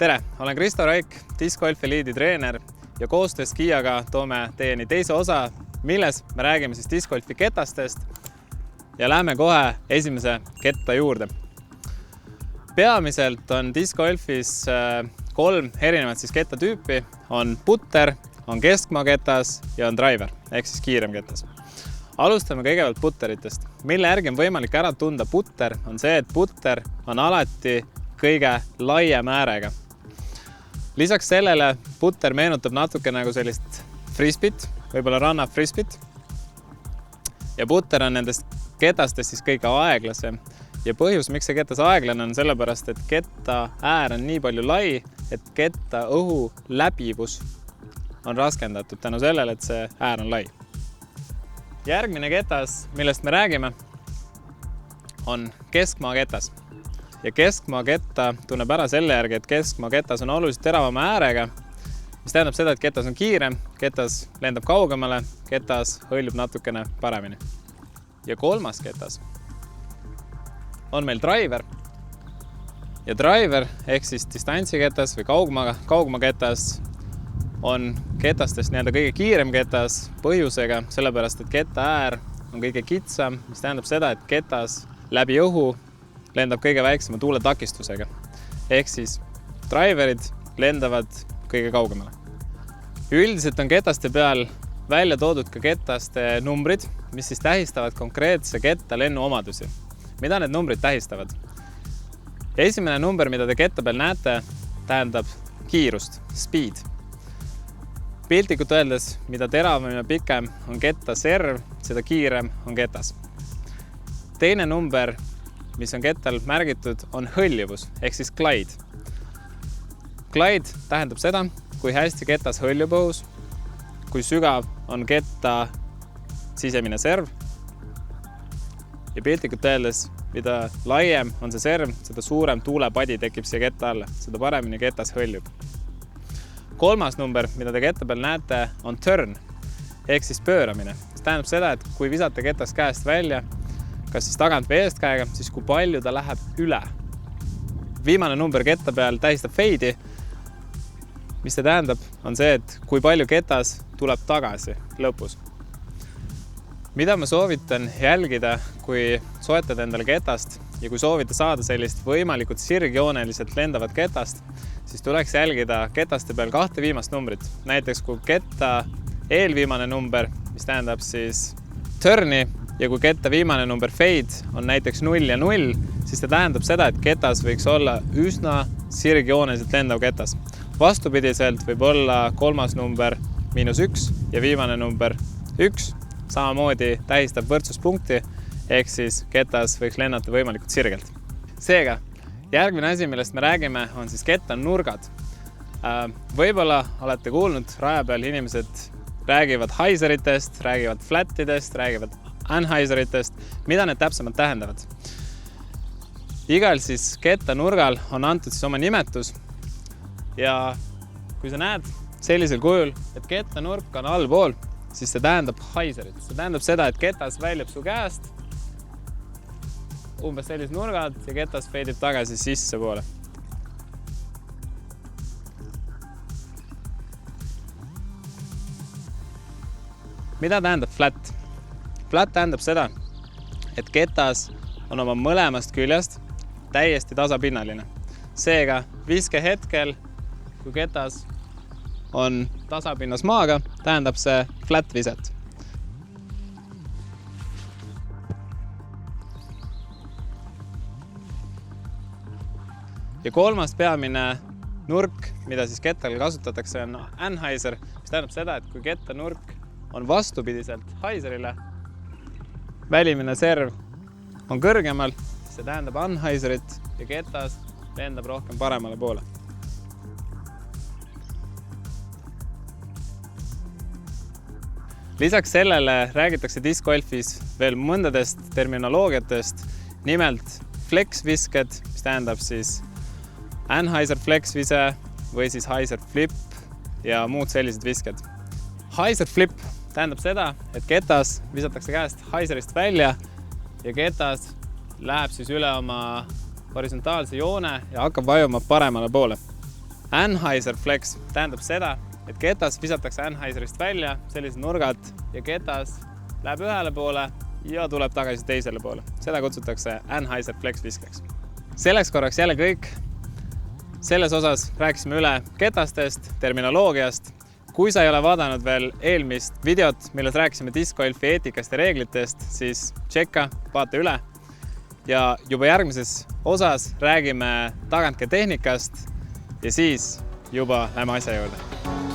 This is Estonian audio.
Tere, olen Kristo Raik, discgolfi liidi treener ja koostöös Kiaga toome teieni teise osa, milles me räägime siis discgolfi ketastest ja lähme kohe esimese ketta juurde. Peamiselt on discgolfis kolm erinevat kettatüüpi, on putter, on keskmaa ketas ja on driver ehk siis kiirem ketas. Alustame kõigepealt putteritest. Mille järgi on võimalik ära tunda putter, on see, et putter on alati kõige laiem äärega. Lisaks sellele putter meenutab natuke nagu sellist frisbit, võib-olla ranna frisbit. Ja putter on nendest ketastest siis kõige aeglasem. Ja põhjus, miks see ketas aeglane on sellepärast, et ketta äär on nii palju lai, et ketta õhu läbivus on raskendatud tänu sellele, et see äär on lai. Järgmine ketas, millest me räägime, on keskmaa ketas. Ja keskmaa ketta tunneb ära selle järgi, et keskmaa ketas on oluliselt teravama äärega, mis tähendab seda, et ketas on kiirem, ketas lendab kaugemale, ketas hõljub natukene paremini. Ja kolmas ketas on meil driver. Ja driver ehk siis distantsiketas või kaugmaa ketas on ketastest kõige kiirem ketas põhjusega, sellepärast et ketta äär on kõige kitsam, mis tähendab seda, et ketas läbi õhu lendab kõige väiksema tuuletakistusega. Ehk siis driverid lendavad kõige kaugemale. Üldiselt on ketaste peal välja toodud ka ketaste numbrid, mis siis tähistavad konkreetse ketta lennu omadusi. Mida need numbrid tähistavad? Esimene number, mida te ketta peal näete, tähendab kiirust, speed. Piltlikult öeldes, mida teravam ja pikem on ketta serv, seda kiirem on ketas. Teine number, mis on kettal märgitud, on hõljuvus, ehk siis glide. Glide tähendab seda, kui hästi ketas hõljub õhus, kui sügav on ketta sisemine serv. Ja piltlikult öeldes, mida laiem on see serv, seda suurem tuulepadi tekib siia ketta alla, seda paremini ketas hõljub. Kolmas number, mida te ketta peal näete, on turn, ehk siis pööramine. See tähendab seda, et kui visata ketas käest välja, kas siis tagant või eest käega, siis kui palju ta läheb üle. Viimane number ketta peal tähistab fade'i, mis see tähendab, on see, et kui palju ketas tuleb tagasi lõpus. Mida ma soovitan jälgida, kui soetad endale ketast ja kui soovite saada sellist võimalikult sirgjooneliselt lendavat ketast, siis tuleks jälgida ketaste peal kahte viimast numbrit. Näiteks kui ketta eelviimane number, mis tähendab siis turni, ja kui ketta viimane number fade on näiteks 0 ja 0, siis see tähendab seda, et ketas võiks olla üsna sirgjooneliselt lendav ketas. Vastupidiselt võib olla kolmas number -1 ja viimane number 1. Samamoodi tähistab võrdsuspunkti, ehk siis ketas võiks lennata võimalikult sirgelt. Seega, järgmine asi, millest me räägime, on siis ketta nurgad. Võib-olla olete kuulnud, raja peal inimesed räägivad haiseritest, räägivad flattidest, räägivad anhaiseritest. Mida need täpsemalt tähendavad? Igal siis ketta nurgal on antud siis oma nimetus ja kui sa näed sellisel kujul, et ketta nurk on allpool, siis see tähendab haiserit. See tähendab seda, et ketas väljub su käest umbes sellised nurgad ja ketas feidib tagasi sisse poole. Mida tähendab flat? Flat tähendab seda, et ketas on oma mõlemast küljest täiesti tasapinnaline. Seega viske hetkel, kui ketas on tasapinnas maaga, tähendab see flat viset. Ja kolmas peamine nurk, mida siis kettal kasutatakse, on anhaiser, mis tähendab seda, et kui ketta nurk on vastupidiselt haiserile, välimine serv on kõrgemal, see tähendab anhaiserit ja ketas lendab rohkem paremale poole. Lisaks sellele räägitakse discgolfis veel mõndadest terminoloogiatest, nimelt flex-visked, mis tähendab siis anhaiser flex-vise või siis haiser flip ja muud sellised visked. Haiser flip tähendab seda, et ketas visatakse käest haiserist välja ja ketas läheb siis üle oma horisontaalse joone ja hakkab vajuma paremale poole. Anheuser Flex tähendab seda, et ketas visatakse Anheuserist välja, sellised nurgad ja ketas läheb ühele poole ja tuleb tagasi teisele poole. Seda kutsutakse Anheuser Flex viskeks. Selleks korraks jälle kõik. Selles osas rääkisime üle ketastest, terminoloogiast. Kui sa ei ole vaadanud veel eelmist videot, milles rääkisime discgolfi eetikast ja reeglitest, siis tšekka, vaata üle. Ja juba järgmises osas räägime tagantkäe tehnikast ja siis juba lähme asja juurde.